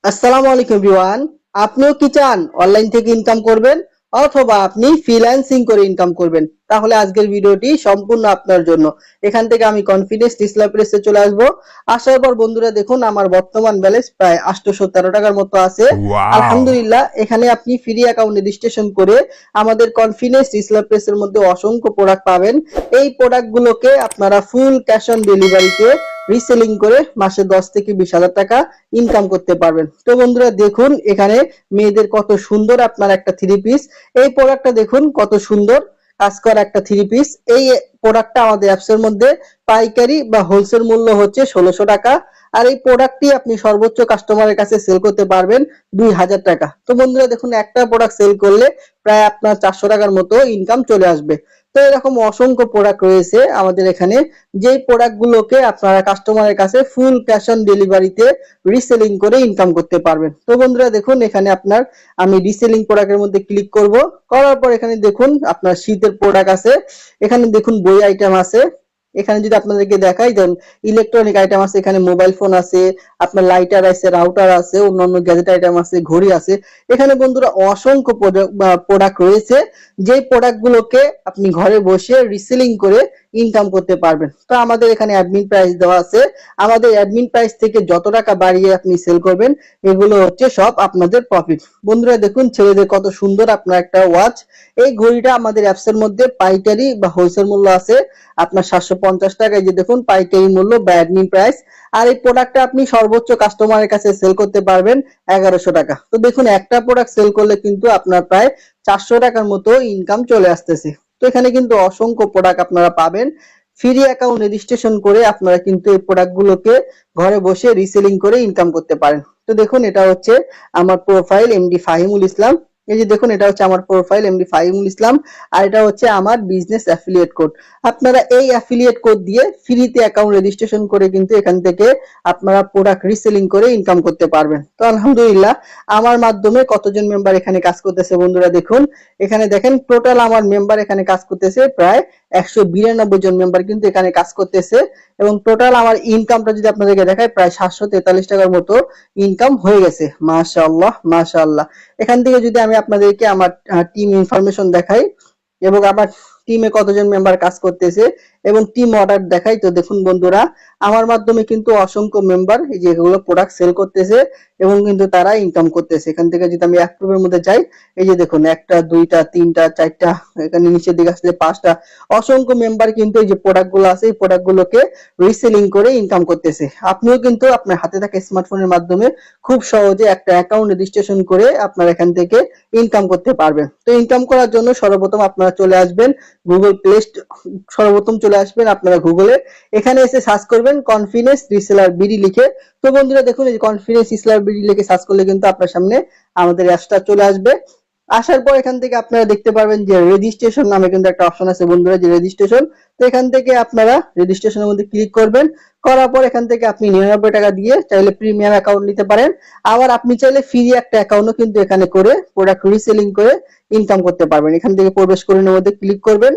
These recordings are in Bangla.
আসসালামু আলাইকুম এভরিওয়ান। আপনিও কি চান অনলাইন থেকে ইনকাম করবেন অথবা আপনি ফ্রিল্যান্সিং করে ইনকাম করবেন? তাহলে আজকের ভিডিওটি সম্পূর্ণ আপনার জন্য। এখান থেকে আমি কনফিডেন্স ডিসপ্লে প্রেসে চলে আসব। আসার পর বন্ধুরা দেখুন আমার বর্তমান ব্যালেন্স প্রায় 813 টাকার মতো আছে। Wow. আলহামদুলিল্লাহ, এখানে আপনি ফ্রি অ্যাকাউন্ট রেজিস্ট্রেশন করে আমাদের কনফিডেন্স ডিসপ্লে প্রেসের মধ্যে অসংখ্য প্রোডাক্ট পাবেন। এই প্রোডাক্টগুলোকে আপনারা ফুল ক্যাশ অন ডেলিভারিতে রিসেলিং করে মাসে 10 থেকে 20,000 টাকা ইনকাম করতে পারবেন। তো বন্ধুরা দেখুন এখানে মেয়েদের কত সুন্দর আপনার একটা থ্রি পিস। এই প্রোডাক্টটা দেখুন কত সুন্দর কাজ করা একটা থ্রি পিস। এই প্রোডাক্টটা আমাদের অ্যাপসের মধ্যে পাইকারি বা হোলসেল মূল্য হচ্ছে 1600 টাকা। আর এই প্রোডাক্টটি আপনি সর্বোচ্চ কাস্টমারের কাছে সেল করতে পারবেন 2000 টাকা। তো বন্ধুরা দেখুন একটা প্রোডাক্ট সেল করলে প্রায় আপনার 400 টাকার মতো ইনকাম চলে আসবে। তো এরকম অসংখ্য প্রোডাক্ট রয়েছে আমাদের এখানে, যেই প্রোডাক্টগুলোকে আপনারা কাস্টমারের কাছে ফুল ক্যাশ অন ডেলিভারিতে রিসেলিং করে ইনকাম করতে পারবেন। তো বন্ধুরা দেখুন এখানে আপনার আমি রিসেলিং প্রোডাক্টের মধ্যে ক্লিক করব। করার পর এখানে দেখুন আপনার শীতের প্রোডাক্ট আছে, এখানে দেখুন বই আইটেম আছে। এখানে যদি আপনাদেরকে দেখাই দেন ইলেকট্রনিক আইটেম আছে, এখানে মোবাইল ফোন আছে, আপনার লাইটার আছে, রাউটার আছে, অন্যান্য গ্যাজেট আইটেম আছে, ঘড়ি আছে। এখানে বন্ধুরা অসংখ্য প্রোডাক্ট রয়েছে, যে প্রোডাক্টগুলোকে আপনি ঘরে বসে রিসেলিং করে ইনকাম করতে পারবেন। তো আমাদের এখানে অ্যাডমিন প্রাইস দেওয়া আছে, আমাদের অ্যাডমিন প্রাইস থেকে যত টাকা বাড়িয়ে আপনি সেল করবেন এগুলো হচ্ছে সব আপনাদের প্রফিট। বন্ধুরা দেখুন ছেলেদের কত সুন্দর আপনার একটা ওয়াচ। এই ঘড়িটা আমাদের অ্যাপসের মধ্যে পাইকারি বা হোলসেল মূল্য আছে আপনার 750 টাকা। এই যে দেখুন পাইকারি মূল্য বা অ্যাডমিন প্রাইস। আর এই প্রোডাক্টটা আপনি সর্বোচ্চ কাস্টমারের কাছে সেল করতে পারবেন 1100 টাকা। তো দেখুন একটা প্রোডাক্ট সেল করলে কিন্তু আপনার প্রায় 400 টাকার মতো ইনকাম চলে আসতেছে। তো এখানে কিন্তু অসংখ্য প্রোডাক্ট আপনারা পাবেন। ফ্রি অ্যাকাউন্ট রেজিস্ট্রেশন করে আপনারা কিন্তু এই প্রোডাক্টগুলোকে ঘরে বসে রিসেলিং করে ইনকাম করতে পারেন। তো দেখুন এটা হচ্ছে আমার প্রোফাইল এমডি ফাহিমুল ইসলাম। এই যে দেখুন এটা হচ্ছে আমার প্রোফাইল এমডি ফাহিমুল ইসলাম। আর এটা হচ্ছে আমার বিজনেস অ্যাফিলিয়েট কোড। আপনারা এই অ্যাফিলিয়েট কোড দিয়ে ফ্রিতে অ্যাকাউন্ট রেজিস্ট্রেশন করে কিন্তু এখান থেকে আপনারা প্রোডাক্ট রিসেলিং করে ইনকাম করতে পারবেন। তো আলহামদুলিল্লাহ আমার মাধ্যমে কতজন মেম্বার এখানে কাজ করতেছে বন্ধুরা দেখুন। এখানে দেখেন টোটাল আমার মেম্বার এখানে কাজ করতেছে প্রায় 192 জন মেম্বার কিন্তু এখানে কাজ করতেছে। এবং টোটাল আমার ইনকামটা যদি আপনাদেরকে দেখায় প্রায় 743 টাকার মতো ইনকাম হয়ে গেছে। মাশাআল্লাহ মাশাআল্লাহ। এখান থেকে যদি আমি আপনাদেরকে আমার টিম ইনফরমেশন দেখাই এবং আমার টিমে কতজন মেম্বার কাজ করতেছে এবং টিম অর্ডার দেখাই, তো দেখুন বন্ধুরা আমার মাধ্যমে কিন্তু অসংখ্য মেম্বার এই যে এগুলো প্রোডাক্ট সেল করতেছে এবং কিন্তু তারা ইনকাম করতেছে। এখান থেকে যদি আমি অ্যাপ্রুভের মধ্যে যাই, এই যে দেখুন একটা দুইটা তিনটা চারটা, এখানে নিচের দিকে আসলে পাঁচটা, অসংখ্য মেম্বার কিন্তু এই যে প্রোডাক্ট গুলো আছে এই প্রোডাক্ট গুলোকে রিসেলিং করে ইনকাম করতেছে। আপনিও কিন্তু আপনার হাতে থাকা স্মার্টফোনের মাধ্যমে খুব সহজে একটা অ্যাকাউন্ট রেজিস্ট্রেশন করে আপনার এখান থেকে ইনকাম করতে পারবেন। তো ইনকাম করার জন্য সর্বপ্রথম আপনারা চলে আসবেন গুগল প্লে, সর্বপ্রথম চলে আসবেন আপনারা গুগলে, এখানে এসে সার্চ করবেন কনফিডেন্স রিসেলার বিডি লিখে। তো বন্ধুরা দেখুন এই কনফিডেন্স রিসেলার বিডি লিখে সার্চ করলে কিন্তু আপনার সামনে আমাদের অ্যাপসটা চলে আসবে। আসার পর এখান থেকে আপনারা দেখতে পারবেন যে রেজিস্ট্রেশন নামে কিন্তু একটা অপশন আছে বন্ধুরা, যে রেজিস্ট্রেশন। তো এখান থেকে আপনারা রেজিস্ট্রেশনের মধ্যে ক্লিক করবেন। করার পর এখান থেকে আপনি 99 টাকা দিয়ে চাইলে প্রিমিয়াম অ্যাকাউন্ট নিতে পারেন। আবার আপনি চাইলে ফ্রি একটা অ্যাকাউন্টও কিন্তু এখানে করে প্রোডাক্ট রিসেলিং করে ইনকাম করতে পারবেন। এখান থেকে প্রবেশ করে মধ্যে ক্লিক করবেন।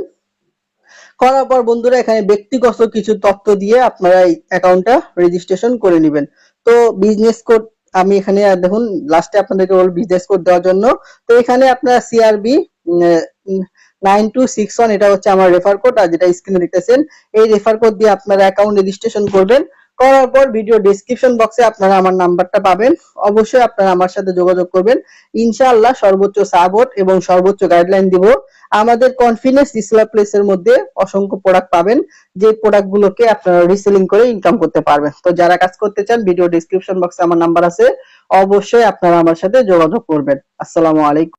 করার পর বন্ধুরা এখানে ব্যক্তিগত কিছু তথ্য দিয়ে আপনারা এই অ্যাকাউন্টটা রেজিস্ট্রেশন করে নেবেন। তো বিজনেস কোড আমি এখানে দেখুন লাস্টে আপনাদেরকে বলবো বিজনেস কোড দেওয়ার জন্য। তো এখানে আপনারা সিআরবি 9261 এটা হচ্ছে আমার রেফার কোড, আর যেটা স্ক্রিনে দেখতেছেন এই রেফার কোড দিয়ে আপনারা অ্যাকাউন্ট রেজিস্ট্রেশন করবেন। করার পর ভিডিও ডেসক্রিপশন বক্সে আপনারা আমার নাম্বারটা পাবেন, অবশ্যই আপনারা আমার সাথে যোগাযোগ করবেন। ইনশাআল্লাহ সর্বোচ্চ সাপোর্ট এবং সর্বোচ্চ গাইডলাইন দিব। আমাদের কনফিডেন্স ডিসপ্লে প্লেসের মধ্যে অসংখ্য প্রোডাক্ট পাবেন, যে প্রোডাক্ট গুলোকে আপনারা রিসেলিং করে ইনকাম করতে পারবেন। তো যারা কাজ করতে চান ভিডিও ডেসক্রিপশন বক্সে আমার নাম্বার আছে, অবশ্যই আপনারা আমার সাথে যোগাযোগ করবেন। আসসালামু আলাইকুম।